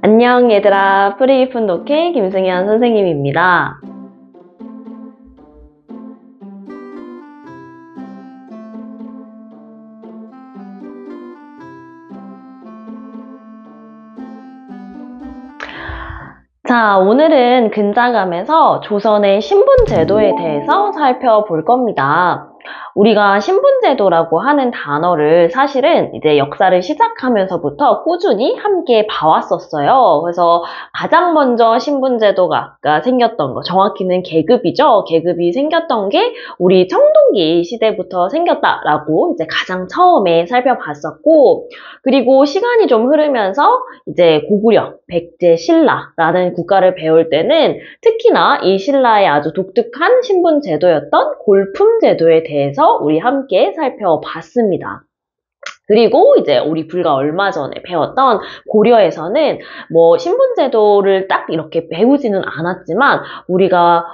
안녕 얘들아, 프리기쁜 독해 김승현 선생님입니다. 자, 오늘은 근자감에서 조선의 신분제도에 대해서 살펴볼 겁니다. 우리가 신분제도라고 하는 단어를 사실은 이제 역사를 시작하면서부터 꾸준히 함께 봐왔었어요. 그래서 가장 먼저 신분제도가 생겼던 거, 정확히는 계급이죠. 계급이 생겼던 게 우리 청동기 시대부터 생겼다라고 이제 가장 처음에 살펴봤었고, 그리고 시간이 좀 흐르면서 이제 고구려, 백제, 신라라는 국가를 배울 때는 특히나 이 신라의 아주 독특한 신분제도였던 골품제도에 대해서 우리 함께 살펴봤습니다. 그리고 이제 우리 불과 얼마 전에 배웠던 고려에서는 뭐 신분제도를 딱 이렇게 배우지는 않았지만 우리가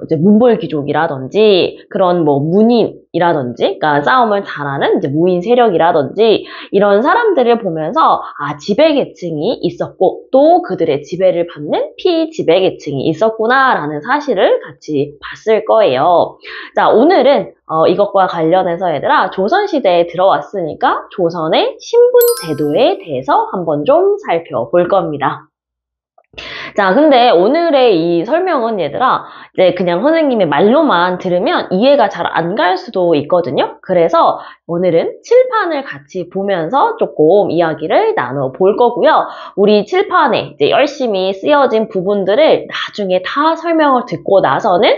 이제 문벌귀족이라든지 그런 뭐 문인이라든지 그러니까 싸움을 잘하는 이제 무인 세력이라든지 이런 사람들을 보면서 지배계층이 있었고 또 그들의 지배를 받는 피지배계층이 있었구나라는 사실을 같이 봤을 거예요. 자, 오늘은 이것과 관련해서 얘들아 조선시대에 들어왔으니까 조선의 신분제도에 대해서 한번 좀 살펴볼 겁니다. 자, 근데 오늘의 이 설명은 얘들아 이제 그냥 선생님의 말로만 들으면 이해가 잘 안 갈 수도 있거든요. 그래서 오늘은 칠판을 같이 보면서 조금 이야기를 나눠볼 거고요. 우리 칠판에 이제 열심히 쓰여진 부분들을 나중에 다 설명을 듣고 나서는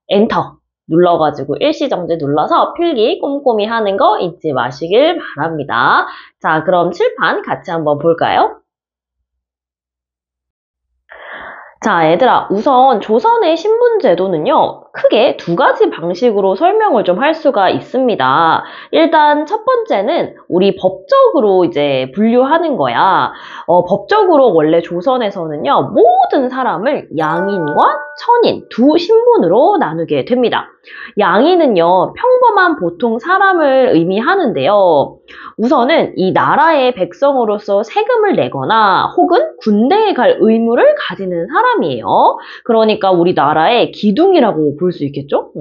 엔터 눌러가지고 일시정지 눌러서 필기 꼼꼼히 하는 거 잊지 마시길 바랍니다. 자, 그럼 칠판 같이 한번 볼까요? 자, 얘들아, 우선 조선의 신분제도는요, 크게 두 가지 방식으로 설명을 좀 할 수가 있습니다. 일단 첫 번째는 우리 법적으로 이제 분류하는 거야. 법적으로 원래 조선에서는요, 모든 사람을 양인과 천인 두 신분으로 나누게 됩니다. 양인은요, 평범한 보통 사람을 의미하는데요. 우선은 이 나라의 백성으로서 세금을 내거나 혹은 군대에 갈 의무를 가지는 사람이에요. 그러니까 우리나라의 기둥이라고 볼 수 있겠죠?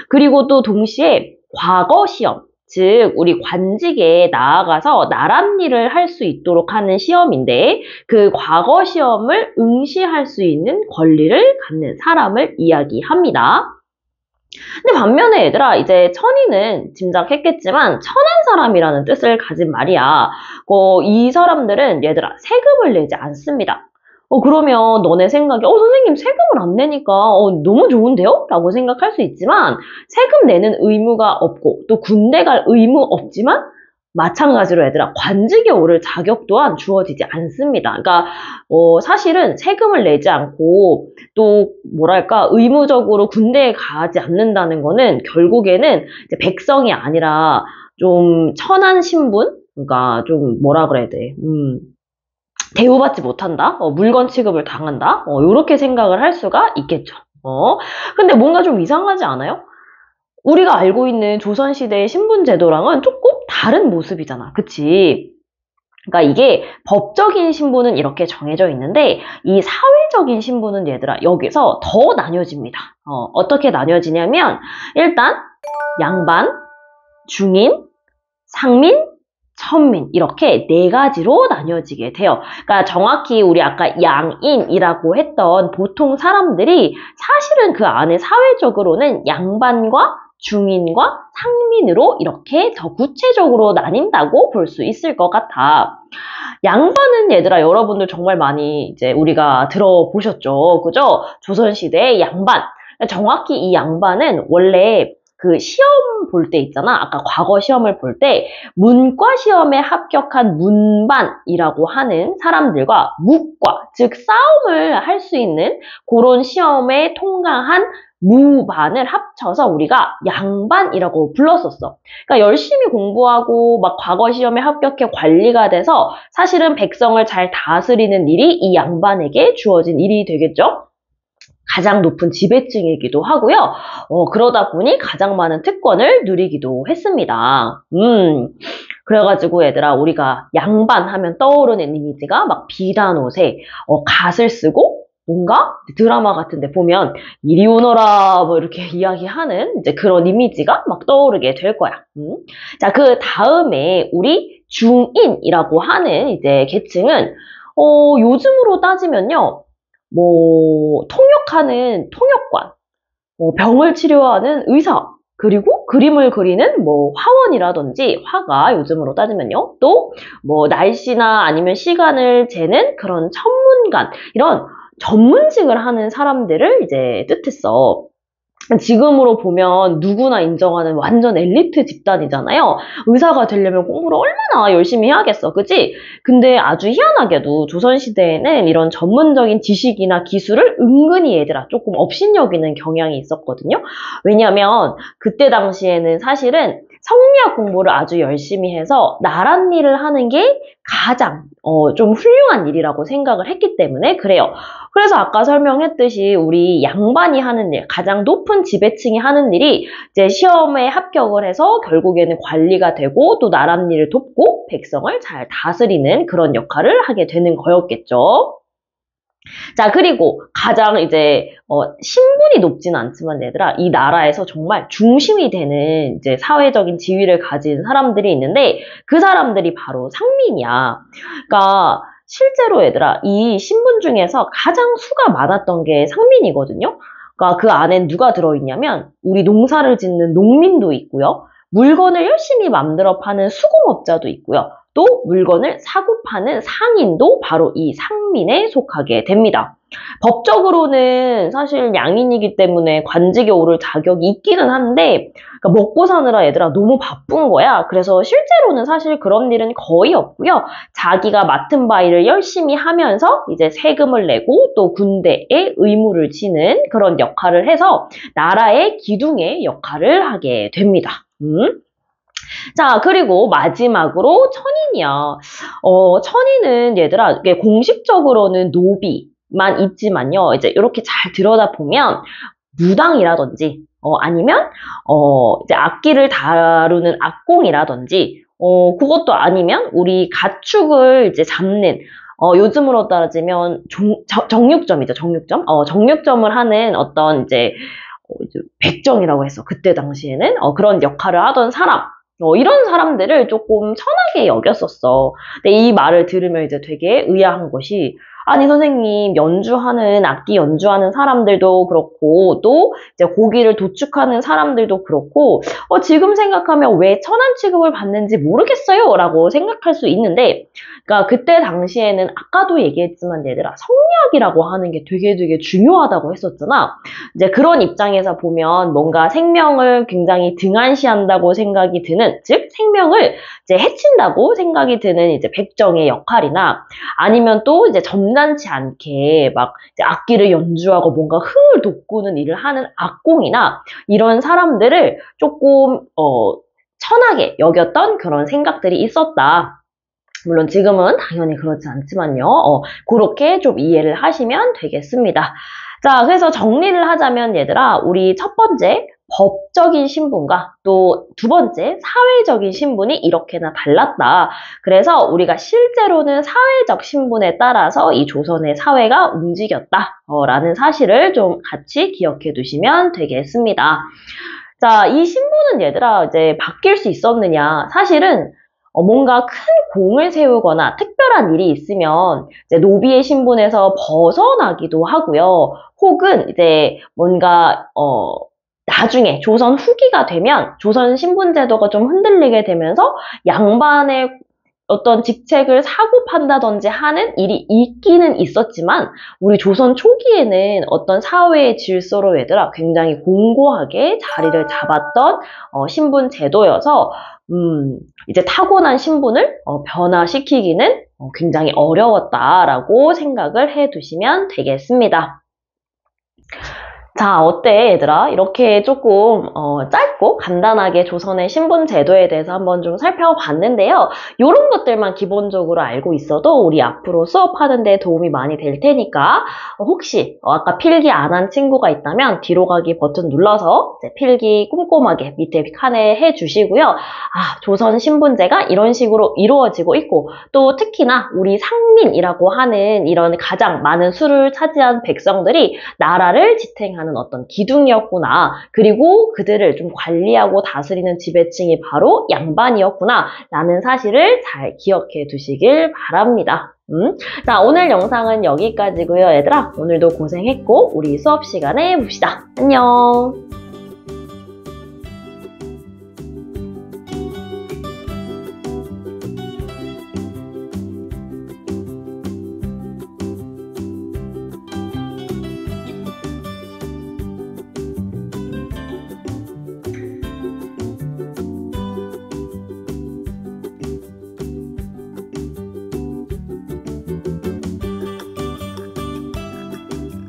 그리고 또 동시에 과거 시험, 즉 우리 관직에 나아가서 나랏일을 할 수 있도록 하는 시험인데 그 과거 시험을 응시할 수 있는 권리를 갖는 사람을 이야기합니다. 근데 반면에 얘들아 이제 천인은 짐작했겠지만 천한 사람이라는 뜻을 가진 말이야. 이 사람들은 얘들아 세금을 내지 않습니다. 그러면 너네 생각에 선생님 세금을 안 내니까 너무 좋은데요? 라고 생각할 수 있지만 세금 내는 의무가 없고 또 군대 갈 의무 없지만 마찬가지로 얘들아 관직에 오를 자격 또한 주어지지 않습니다. 그러니까 사실은 세금을 내지 않고 또 뭐랄까 의무적으로 군대에 가지 않는다는 거는 결국에는 이제 백성이 아니라 좀 천한 신분? 그러니까 좀 뭐라 그래야 돼? 대우받지 못한다? 물건 취급을 당한다? 이렇게 생각을 할 수가 있겠죠. 근데 뭔가 좀 이상하지 않아요? 우리가 알고 있는 조선시대의 신분제도랑은 조금 다른 모습이잖아. 그치? 그러니까 이게 법적인 신분은 이렇게 정해져 있는데 이 사회적인 신분은 얘들아 여기서 더 나뉘어집니다. 어떻게 나뉘어지냐면 일단 양반, 중인, 상민, 천민 이렇게 네 가지로 나뉘어지게 돼요. 그러니까 정확히 우리 아까 양인이라고 했던 보통 사람들이 사실은 그 안에 사회적으로는 양반과 중인과 상민으로 이렇게 더 구체적으로 나뉜다고 볼 수 있을 것 같아. 양반은 얘들아 여러분들 정말 많이 이제 우리가 들어보셨죠. 그죠? 조선시대의 양반. 정확히 이 양반은 원래 그 시험 볼 때 있잖아. 아까 과거 시험을 볼 때 문과 시험에 합격한 문반이라고 하는 사람들과 묵과 즉 싸움을 할 수 있는 그런 시험에 통과한 무반을 합쳐서 우리가 양반이라고 불렀었어. 그러니까 열심히 공부하고 막 과거 시험에 합격해 관리가 돼서 사실은 백성을 잘 다스리는 일이 이 양반에게 주어진 일이 되겠죠. 가장 높은 지배층이기도 하고요. 그러다 보니 가장 많은 특권을 누리기도 했습니다. 그래가지고 얘들아, 우리가 양반 하면 떠오르는 이미지가 막 비단 옷에 갓을 쓰고 뭔가 드라마 같은 데 보면 이리 오너라 뭐 이렇게 이야기하는 이제 그런 이미지가 막 떠오르게 될 거야. 자, 그 다음에 우리 중인이라고 하는 이제 계층은 요즘으로 따지면요. 뭐 통역하는 통역관, 병을 치료하는 의사, 그리고 그림을 그리는 뭐 화원이라든지 화가 요즘으로 따지면요. 또 뭐 날씨나 아니면 시간을 재는 그런 천문관, 이런 전문직을 하는 사람들을 이제 뜻했어. 지금으로 보면 누구나 인정하는 완전 엘리트 집단이잖아요. 의사가 되려면 공부를 얼마나 열심히 해야겠어, 그치? 근데 아주 희한하게도 조선시대에는 이런 전문적인 지식이나 기술을 은근히 얘들아 조금 업신여기는 경향이 있었거든요. 왜냐면 그때 당시에는 사실은 성리학 공부를 아주 열심히 해서 나랏일을 하는 게 가장 좀 훌륭한 일이라고 생각을 했기 때문에 그래요. 그래서 아까 설명했듯이 우리 양반이 하는 일, 가장 높은 지배층이 하는 일이 이제 시험에 합격을 해서 결국에는 관리가 되고 또 나랏일을 돕고 백성을 잘 다스리는 그런 역할을 하게 되는 거였겠죠. 자, 그리고 가장 이제 신분이 높지는 않지만 얘들아, 이 나라에서 정말 중심이 되는 이제 사회적인 지위를 가진 사람들이 있는데 그 사람들이 바로 상민이야. 그러니까 실제로 얘들아, 이 신분 중에서 가장 수가 많았던 게 상민이거든요. 그러니까 그 안엔 누가 들어있냐면 우리 농사를 짓는 농민도 있고요. 물건을 열심히 만들어 파는 수공업자도 있고요. 또 물건을 사고 파는 상인도 바로 이 상민에 속하게 됩니다. 법적으로는 사실 양인이기 때문에 관직에 오를 자격이 있기는 한데 그러니까 먹고 사느라 얘들아 너무 바쁜 거야. 그래서 실제로는 사실 그런 일은 거의 없고요. 자기가 맡은 바 일을 열심히 하면서 이제 세금을 내고 또 군대에 의무를 지는 그런 역할을 해서 나라의 기둥의 역할을 하게 됩니다. 자, 그리고 마지막으로 천인이야. 천인은 얘들아, 이게 공식적으로는 노비만 있지만요. 이제 이렇게 잘 들여다보면 무당이라든지, 아니면, 이제 악기를 다루는 악공이라든지, 그것도 아니면 우리 가축을 이제 잡는, 요즘으로 따지면 정육점이죠, 정육점. 정육점을 하는 어떤 이제 백정이라고 했어. 그때 당시에는 그런 역할을 하던 사람. 이런 사람들을 조금 천하게 여겼었어. 근데 이 말을 들으면 이제 되게 의아한 것이 아니 선생님 연주하는 악기 연주하는 사람들도 그렇고 또 이제 고기를 도축하는 사람들도 그렇고 지금 생각하면 왜 천한 취급을 받는지 모르겠어요 라고 생각할 수 있는데 그러니까 그때 당시에는 아까도 얘기했지만 얘들아 성리학이라고 하는 게 되게 중요하다고 했었잖아. 이제 그런 입장에서 보면 뭔가 생명을 굉장히 등한시한다고 생각이 드는 즉 생명을 이제 해친다고 생각이 드는 이제 백정의 역할이나 아니면 또 이제 점잖지 않게 막 이제 악기를 연주하고 뭔가 흥을 돋구는 일을 하는 악공이나 이런 사람들을 조금 천하게 여겼던 그런 생각들이 있었다. 물론 지금은 당연히 그렇지 않지만요. 그렇게 좀 이해를 하시면 되겠습니다. 자, 그래서 정리를 하자면 얘들아, 우리 첫 번째 법적인 신분과 또 두 번째 사회적인 신분이 이렇게나 달랐다. 그래서 우리가 실제로는 사회적 신분에 따라서 이 조선의 사회가 움직였다. 라는 사실을 좀 같이 기억해 두시면 되겠습니다. 자, 이 신분은 얘들아 이제 바뀔 수 있었느냐? 사실은 뭔가 큰 공을 세우거나 특별한 일이 있으면 이제 노비의 신분에서 벗어나기도 하고요. 혹은 이제 뭔가 나중에 조선 후기가 되면 조선 신분 제도가 좀 흔들리게 되면서 양반의 어떤 직책을 사고 판다든지 하는 일이 있기는 있었지만 우리 조선 초기에는 어떤 사회의 질서로 얘들아 굉장히 공고하게 자리를 잡았던 신분 제도여서 이제 타고난 신분을 변화시키기는 굉장히 어려웠다라고 생각을 해 두시면 되겠습니다. 자, 어때, 얘들아? 이렇게 조금 짧고 간단하게 조선의 신분 제도에 대해서 한번 좀 살펴봤는데요. 이런 것들만 기본적으로 알고 있어도 우리 앞으로 수업하는 데 도움이 많이 될 테니까 혹시 아까 필기 안 한 친구가 있다면 뒤로 가기 버튼 눌러서 이제 필기 꼼꼼하게 밑에 칸에 해주시고요. 아, 조선 신분제가 이런 식으로 이루어지고 있고 또 특히나 우리 상민이라고 하는 이런 가장 많은 수를 차지한 백성들이 나라를 지탱하는 어떤 기둥이었구나. 그리고 그들을 좀 관리하고 다스리는 지배층이 바로 양반이었구나. 라는 사실을 잘 기억해 두시길 바랍니다. 자, 오늘 영상은 여기까지고요. 얘들아, 오늘도 고생했고 우리 수업 시간에 봅시다. 안녕.